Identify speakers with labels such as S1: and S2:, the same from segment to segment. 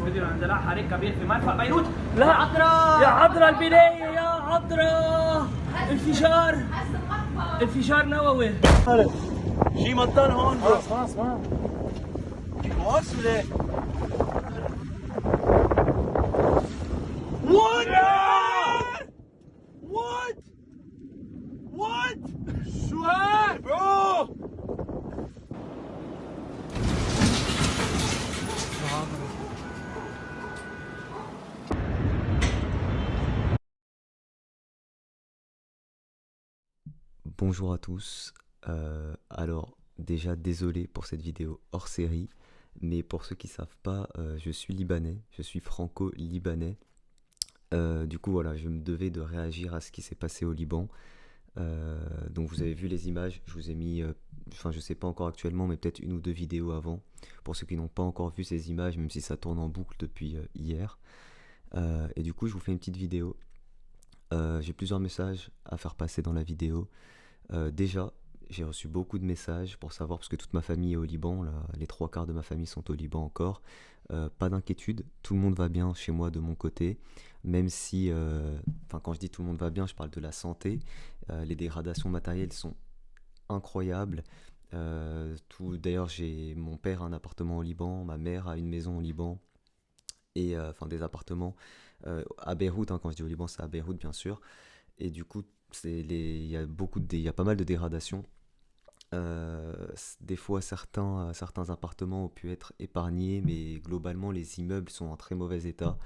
S1: فيديو اندلاع حريق كبير في مرفأ بيروت.
S2: لا
S1: يا عذرا
S2: يا عذرا البناية يا عذرا. انفجار نووي.
S3: شي مطر هون. خلاص ما خلاص ولا What? شو هاد برو؟
S4: Bonjour à tous, alors déjà désolé pour cette vidéo hors série, mais pour ceux qui ne savent pas, je suis libanais, je suis franco-libanais, du coup voilà, je me devais de réagir à ce qui s'est passé au Liban, donc vous avez vu les images, je vous ai mis, je sais pas encore actuellement, mais peut-être une ou deux vidéos avant, pour ceux qui n'ont pas encore vu ces images, même si ça tourne en boucle depuis hier, et du coup je vous fais une petite vidéo, j'ai plusieurs messages à faire passer dans la vidéo. Déjà, j'ai reçu beaucoup de messages pour savoir, parce que toute ma famille est au Liban, là, les 3/4 de ma famille sont au Liban encore. Pas d'inquiétude, tout le monde va bien chez moi de mon côté, même si, quand je dis tout le monde va bien, je parle de la santé. Les dégradations matérielles sont incroyables. D'ailleurs, mon père a un appartement au Liban, ma mère a une maison au Liban, et des appartements à Beyrouth, quand je dis au Liban, c'est à Beyrouth bien sûr. Et du coup, il y a pas mal de dégradations. Des fois, certains appartements ont pu être épargnés, mais globalement, les immeubles sont en très mauvais état.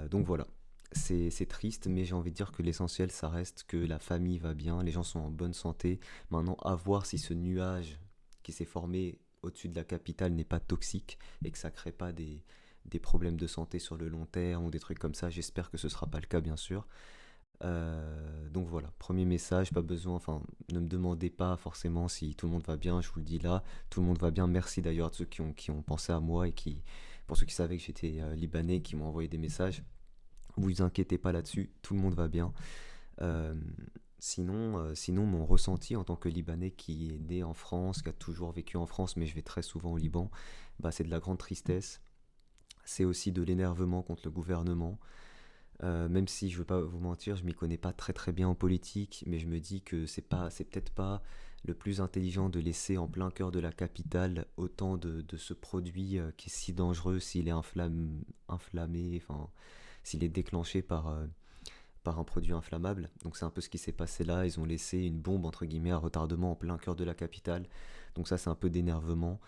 S4: Donc voilà, c'est triste, mais j'ai envie de dire que l'essentiel, ça reste que la famille va bien, les gens sont en bonne santé. Maintenant, à voir si ce nuage qui s'est formé au-dessus de la capitale n'est pas toxique et que ça crée pas des problèmes de santé sur le long terme ou des trucs comme ça. J'espère que ce sera pas le cas, bien sûr. Donc voilà, premier message, pas besoin, ne me demandez pas forcément si tout le monde va bien, je vous le dis là, tout le monde va bien. Merci d'ailleurs à ceux qui ont pensé à moi et pour ceux qui savaient que j'étais libanais, qui m'ont envoyé des messages. Vous inquiétez pas là-dessus, tout le monde va bien. Sinon, mon ressenti en tant que Libanais qui est né en France, qui a toujours vécu en France, mais je vais très souvent au Liban, c'est de la grande tristesse. C'est aussi de l'énervement contre le gouvernement. Même si je veux pas vous mentir, je m'y connais pas très très bien en politique, mais je me dis que c'est peut-être pas le plus intelligent de laisser en plein cœur de la capitale autant de ce produit qui est si dangereux s'il est inflammé, s'il est déclenché par un produit inflammable. Donc c'est un peu ce qui s'est passé là, ils ont laissé une bombe entre guillemets à retardement en plein cœur de la capitale. Donc ça c'est un peu d'énervement.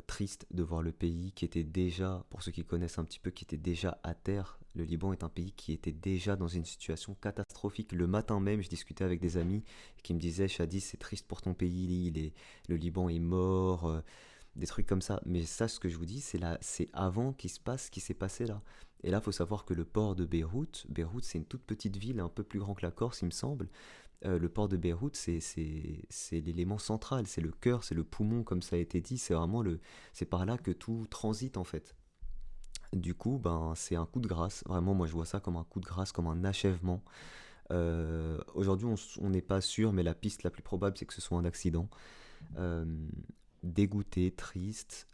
S4: Triste de voir le pays qui était déjà, pour ceux qui connaissent un petit peu, qui était déjà à terre. Le Liban est un pays qui était déjà dans une situation catastrophique. Le matin même, je discutais avec des amis qui me disaient: Shadi, c'est triste pour ton pays, le Liban est mort, des trucs comme ça. Mais ça, ce que je vous dis, c'est avant qu'il se passe ce qui s'est passé là. Et là, il faut savoir que le port de Beyrouth, c'est une toute petite ville, un peu plus grand que la Corse, il me semble. Le port de Beyrouth, c'est l'élément central, c'est le cœur, c'est le poumon, comme ça a été dit, c'est par là que tout transite en fait. Du coup, c'est un coup de grâce, vraiment, moi je vois ça comme un coup de grâce, comme un achèvement. Aujourd'hui, on n'est pas sûr, mais la piste la plus probable, c'est que ce soit un accident. Dégoûté, triste,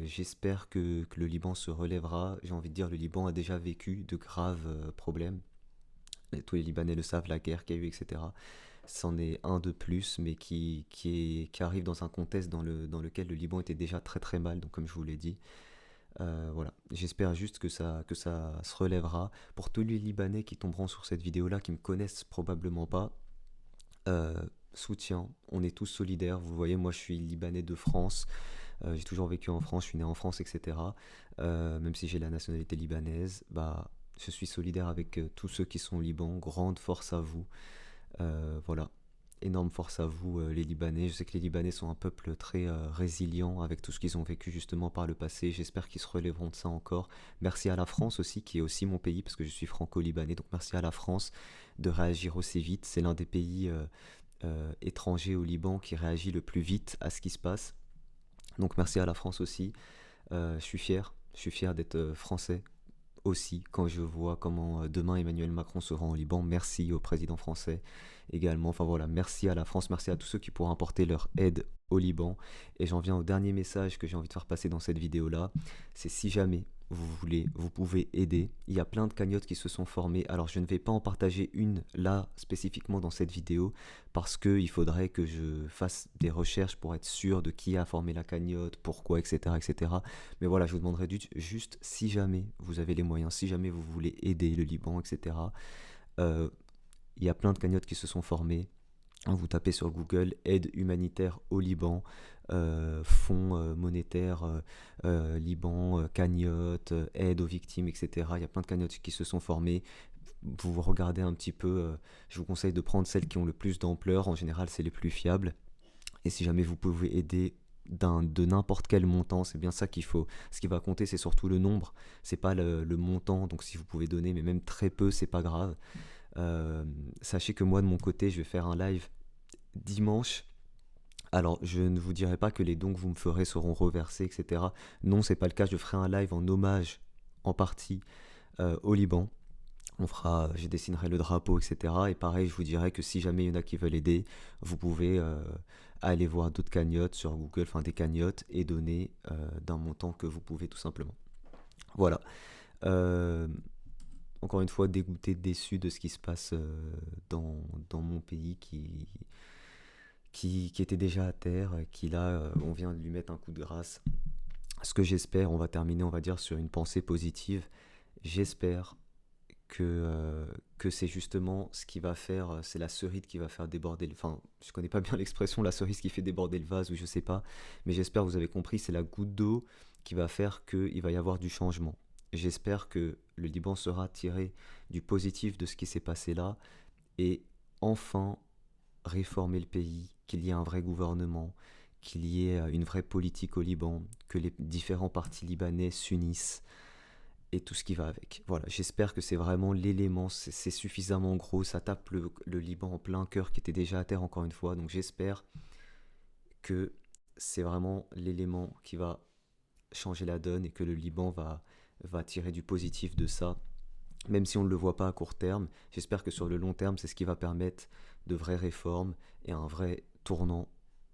S4: j'espère que le Liban se relèvera. J'ai envie de dire, le Liban a déjà vécu de graves problèmes. Et tous les Libanais le savent, la guerre qu'il y a eu, etc. C'en est un de plus, mais qui arrive dans un contexte dans lequel le Liban était déjà très très mal, donc comme je vous l'ai dit. Voilà, j'espère juste que ça se relèvera. Pour tous les Libanais qui tomberont sur cette vidéo-là, qui me connaissent probablement pas, soutien, on est tous solidaires. Vous voyez, moi je suis Libanais de France, j'ai toujours vécu en France, je suis né en France, etc. Même si j'ai la nationalité libanaise, je suis solidaire avec tous ceux qui sont au Liban. Grande force à vous. Voilà, énorme force à vous les Libanais. Je sais que les Libanais sont un peuple très résilient avec tout ce qu'ils ont vécu justement par le passé. J'espère qu'ils se relèveront de ça encore. Merci à la France aussi, qui est aussi mon pays, parce que je suis franco-libanais. Donc merci à la France de réagir aussi vite. C'est l'un des pays étrangers au Liban qui réagit le plus vite à ce qui se passe. Donc merci à la France aussi. Je suis fier d'être français aussi, quand je vois comment demain Emmanuel Macron se rend au Liban. Merci au président français également. Voilà, merci à la France, merci à tous ceux qui pourront apporter leur aide au Liban. Et j'en viens au dernier message que j'ai envie de faire passer dans cette vidéo là. C'est si jamais vous pouvez aider. Il y a plein de cagnottes qui se sont formées. Alors je ne vais pas en partager une là spécifiquement dans cette vidéo parce qu'il faudrait que je fasse des recherches pour être sûr de qui a formé la cagnotte, pourquoi, etc. etc. Mais voilà, je vous demanderai juste si jamais vous avez les moyens, si jamais vous voulez aider le Liban, etc. Il y a plein de cagnottes qui se sont formées. Vous tapez sur Google aide humanitaire au Liban, fonds monétaire Liban, cagnotte, aide aux victimes, etc. Il y a plein de cagnottes qui se sont formées. Vous regardez un petit peu, je vous conseille de prendre celles qui ont le plus d'ampleur. En général, c'est les plus fiables. Et si jamais vous pouvez aider de n'importe quel montant, c'est bien ça qu'il faut. Ce qui va compter, c'est surtout le nombre. C'est pas le montant. Donc si vous pouvez donner, mais même très peu, c'est pas grave. Sachez que moi de mon côté je vais faire un live dimanche. Alors je ne vous dirai pas que les dons que vous me ferez seront reversés, etc. Non, c'est pas le cas. Je ferai un live en hommage en partie au Liban. Je dessinerai le drapeau, etc. Et pareil, je vous dirai que si jamais il y en a qui veulent aider, vous pouvez aller voir d'autres cagnottes sur Google, enfin des cagnottes, et donner d'un montant que vous pouvez tout simplement. Voilà. Encore une fois, dégoûté, déçu de ce qui se passe dans mon pays qui était déjà à terre, qui là, on vient de lui mettre un coup de grâce. Ce que j'espère, on va terminer, on va dire, sur une pensée positive. J'espère que c'est justement ce qui va faire, c'est la cerise qui va faire déborder enfin, je connais pas bien l'expression, la cerise qui fait déborder le vase, ou je sais pas, mais j'espère que vous avez compris, c'est la goutte d'eau qui va faire qu'il va y avoir du changement. J'espère que le Liban sera tiré du positif de ce qui s'est passé là et enfin réformer le pays, qu'il y ait un vrai gouvernement, qu'il y ait une vraie politique au Liban, que les différents partis libanais s'unissent et tout ce qui va avec. Voilà, j'espère que c'est vraiment l'élément, c'est suffisamment gros, ça tape le Liban en plein cœur qui était déjà à terre encore une fois, donc j'espère que c'est vraiment l'élément qui va changer la donne et que le Liban va tirer du positif de ça, même si on ne le voit pas à court terme. J'espère que sur le long terme, c'est ce qui va permettre de vraies réformes et un vrai tournant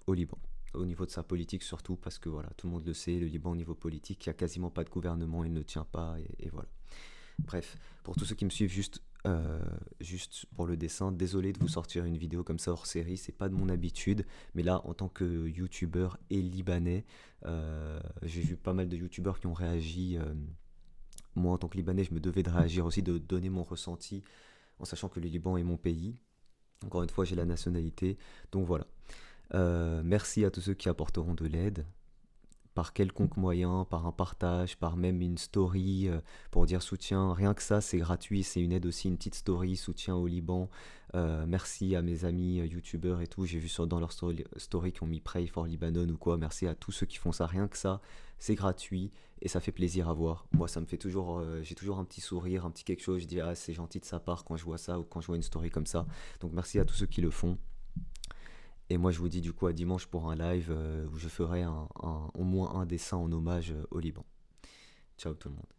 S4: au Liban, au niveau de sa politique surtout, parce que voilà, tout le monde le sait, le Liban au niveau politique, il n'y a quasiment pas de gouvernement, il ne tient pas, et voilà. Bref, pour tous ceux qui me suivent juste pour le dessin, désolé de vous sortir une vidéo comme ça hors série, c'est pas de mon habitude, mais là en tant que youtubeur et libanais, j'ai vu pas mal de youtubeurs qui ont réagi. Moi en tant que libanais, je me devais de réagir aussi, de donner mon ressenti, en sachant que le Liban est mon pays. Encore une fois, j'ai la nationalité, donc voilà. Merci à tous ceux qui apporteront de l'aide, par quelconque moyen, par un partage, par même une story pour dire soutien. Rien que ça, c'est gratuit, c'est une aide aussi, une petite story, soutien au Liban. Merci à mes amis youtubeurs et tout, j'ai vu dans leur story qui ont mis Pray for Lebanon ou quoi. Merci à tous ceux qui font ça, rien que ça, c'est gratuit et ça fait plaisir à voir. Moi, ça me fait toujours, j'ai toujours un petit sourire, un petit quelque chose, je dis ah c'est gentil de sa part quand je vois ça ou quand je vois une story comme ça. Donc merci à tous ceux qui le font. Et moi je vous dis du coup à dimanche pour un live où je ferai au moins un dessin en hommage au Liban. Ciao tout le monde.